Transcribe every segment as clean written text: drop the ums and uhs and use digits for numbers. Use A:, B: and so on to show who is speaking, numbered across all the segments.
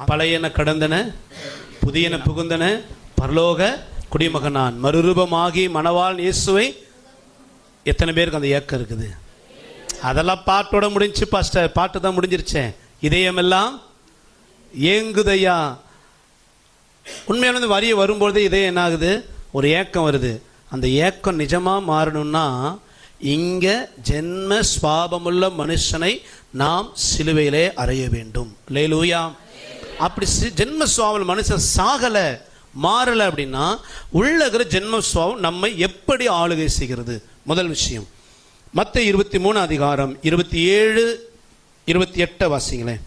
A: பழையன கடந்தன புதியன புகுந்தன பரலோக குடிமகனான் மறுரூபமாகி மணவாளன் இயேசுவை. எத்தனை பேருக்கு அந்த ஏக்கம் இருக்குது? அதெல்லாம் பாட்டோட முடிஞ்சு பாஸ்டர், பாட்டு தான் முடிஞ்சிருச்சேன். இதயமெல்லாம் ஏங்குதையா. உண்மையான வரிய வரும்பொழுது இதயம் என்ன ஆகுது? ஒரு ஏக்கம் வருது. அந்த ஏக்கம் நிஜமாக மாறணும்னா இங்கே ஜென்ம சுவாபமுள்ள மனுஷனை நாம் சிலுவையிலே அறைய வேண்டும். அல்லேலூயா. அப்படி ஜென்ம சுவாபம் மனுஷன் சாகலை மாறலை அப்படின்னா உள்ள இருக்கிற ஜென்ம சுவாபம் நம்மை எப்படி ஆளுகை செய்கிறது? முதல் விஷயம் மத்தேயு 23 அதிகாரம் 27 28 வாசிங்களேன்.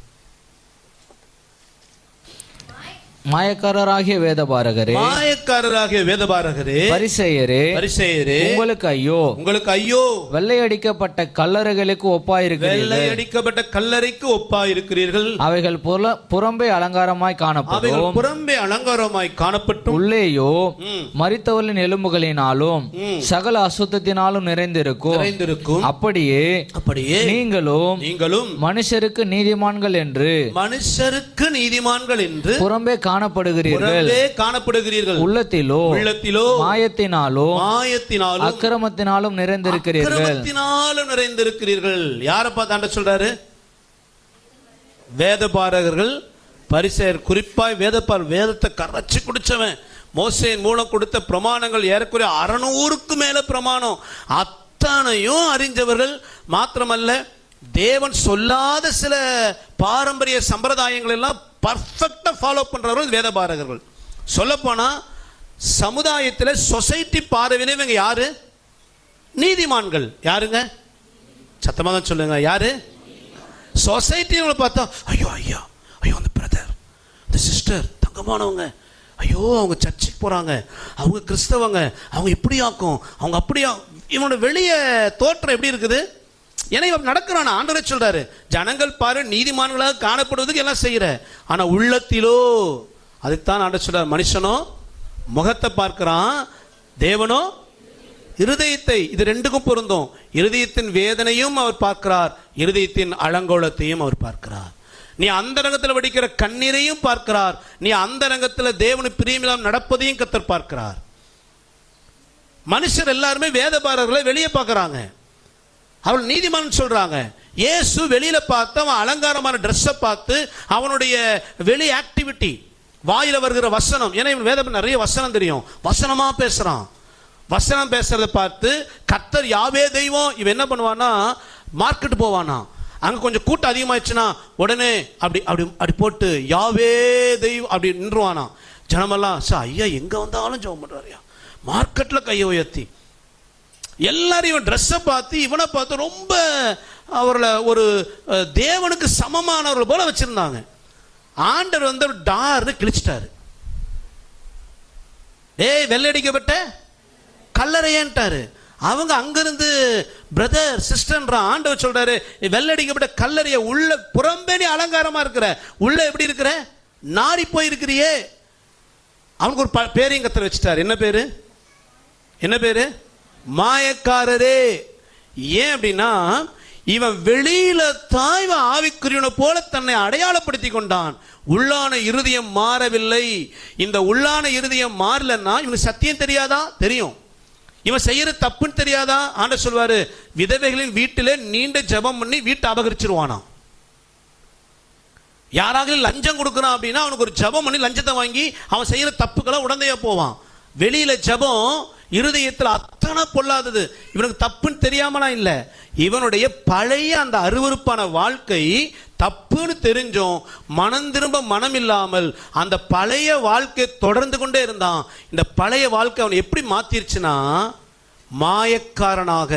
B: மாயக்காரராகிய வேதபாரகரே,
A: மாயக்காரராகிய வேதபாரகரே,
B: பரிசேயரே,
A: பரிசேயரே,
B: உங்களுக்கு ஐயோ,
A: உங்களுக்கு ஐயோ,
B: வெள்ளையடிக்கப்பட்ட கல்லறைகளுக்கு ஒப்பாயிருக்கிறீர்கள்.
A: வெள்ளையடிக்கப்பட்ட கல்லறைக்கு ஒப்பாயிருக்கிறீர்கள்.
B: அவைகள் புறம்பே அலங்காரமாய் காணப்படும்,
A: புறம்பே அலங்காரமாய் காணப்பட்டும்
B: உள்ளேயோ மரித்தவர்களின் எலும்புகளினாலும் சகல அசுத்தத்தினாலும் நிறைந்திருக்கும். அப்படியே நீங்களும் மனுஷருக்கு நீதிமான்கள் என்று புறம்பே காணப்படுகிறீர்கள். உள்ளத்திலோ மாயத்தினாலும் அக்கிரமத்தினாலும் நிறைந்திருக்கிறீர்கள்.
A: யாரை பார்த்து ஆண்டவர் சொல்றாரு? வேதபாரகர்கள், பரிசேயர். குறிப்பாய் வேதத்தை கரைச்சி குடிச்சவன். மோசேயின் மூலம் கொடுத்த பிரமாணங்கள் ஏறக்குறைய 600க்கு மேல பிரமாணம். அத்தனையும் அறிஞ்சவர்கள். மாத்திரமல்ல, தேவன் சொல்லாத சில பாரம்பரிய சம்பிரதாயங்கள் எல்லாம் பர்ஃபெக்டா ஃபாலோ பண்றவர்கள் வேதபாரகர்கள். சொல்ல போனா சமுதாயத்தில் சொசைட்டி பார்வையில இவங்க யாரு? நீதிமான்கள். யாருங்க? சத்தமா தான் சொல்லுங்க. யாரு? சொசைட்டி பார்த்தா ஐயோ ஐயா ஐயோ அந்த பிரதர் அந்த சிஸ்டர் தங்கமானவங்க, ஐயோ அவங்க சர்ச்சுக்கு போறாங்க, அவங்க கிறிஸ்தவங்க, அவங்க இப்படி ஆக்கும், அவங்க அப்படியா. இவனோட வெளிய தோற்றம் எப்படி இருக்குது? ஏன்னா இவன் நடக்கிறான். ஆண்டவரே சொல்றாரு, ஜனங்கள் பாரு நீதிமான்களாக காணப்படுவதுக்கு எல்லாம் செய்யற, ஆனா உள்ளத்திலோ. அதுக்குத்தான் ஆண்டவர் சொல்றார், மனுஷனோ முகத்தை பார்க்கிறான், தேவனோ இருதயத்தை. இது ரெண்டுக்கும் பொருந்தும். இருதயத்தின் வேதனையும் அவர் பார்க்கிறார், இருதயத்தின் அலங்கோலத்தையும் அவர் பார்க்கிறார். நீ அந்த ரங்கத்தில் வடிக்கிற கண்ணீரையும் பார்க்கிறார், நீ அந்த ரங்கத்தில் தேவனு பிரியமில்லாம் நடப்பதையும் கர்த்தர் பார்க்கிறார். மனுஷர் எல்லாருமே வேதபாரர்களை வெளியே பார்க்கறாங்க, அவள் நீதிமான் சொல்றாங்க. இயேசு வெளியில பார்த்து அவன் அலங்காரமான ட்ரெஸ்ஸை பார்த்து அவனுடைய வெளி ஆக்டிவிட்டி, வாயில வருகிற வசனம். ஏன்னா இவன் வேதம் நிறைய வசனம் தெரியும், வசனமா பேசுறான். வசனம் பேசுறத பார்த்து கர்த்தர் யாவே தெய்வம். இவன் என்ன பண்ணுவானா, மார்க்கெட் போவானா, அங்க கொஞ்சம் கூட்டம் அதிகமாயிடுச்சுன்னா உடனே அப்படி அப்படி அப்படி போட்டு யாவே தெய்வம் அப்படி நின்றுவானா. ஜனமெல்லாம் சார் ஐயா எங்க வந்தாலும் ஜெபம் பண்றாருயா, மார்க்கெட்ல கையை உயர்த்தி. எல்லாரும் இவன் ட்ரெஸ்ஸை பார்த்து இவனை பார்த்து ரொம்ப அவர்களை ஒரு தேவனுக்கு சமமானவர்கள் போல வச்சிருந்தாங்க. ஆண்டவர் வந்து டார்னு கிழிச்சிட்டாரு. ஏய் வெள்ளையடிக்கப்பட்ட கல்லறையேன்ட்டாரு. அவங்க அங்கிருந்து பிரதர் சிஸ்டர்ன்றான். ஆண்டவர் சொல்றாரு, வெள்ளடிக்கப்பட்ட கல்லறைய உள்ள புறம்பே நீ அலங்காரமா இருக்கிற, உள்ள எப்படி இருக்கிற? நாரி போயிருக்கிறியே. அவனுக்கு ஒரு பேரையும் கர்த்தர் வச்சுட்டாரு. என்ன பேரு? என்ன பேரு? மாயக்காரரே. ஏன் அப்படின்னா இவன் வெளியில தான் இவன் ஆவிக்குரியவனை போல தன்னை அடையாளப்படுத்தி கொண்டான். உள்ளான இருதயம் மாறவில்லை. இந்த உள்ளான இருதயம் மாறலன்னா இவனுக்கு சத்தியம் தெரியாதா? தெரியும். இவன் செய்யற தப்புன்னு தெரியாதா? ஆண்டவர் சொல்வாரு, விதவைகளின் வீட்டிலே நீண்ட ஜெபம் பண்ணி வீட்டை அபகரிச்சிருவானா. யாராவது லஞ்சம் கொடுக்கறான் அப்படின்னா அவனுக்கு ஒரு ஜெபம் பண்ணி லஞ்சத்தை வாங்கி அவன் செய்யற தப்புக்களை உடந்தையா போவான். வெளியில ஜெபம், இருதயத்தில் அத்தனை பொல்லாதது. இவனுக்கு தப்புன்னு தெரியாமலா இல்ல, இவனுடைய பழைய அந்த அருவருப்பான வாழ்க்கை தப்புன்னு தெரிஞ்சும் மனம் திரும்ப மனம் இல்லாமல் அந்த பழைய வாழ்க்கை தொடர்ந்து கொண்டே இருந்தான். இந்த பழைய வாழ்க்கை அவனை எப்படி மாத்திருச்சுன்னா மாயக்காரனாக.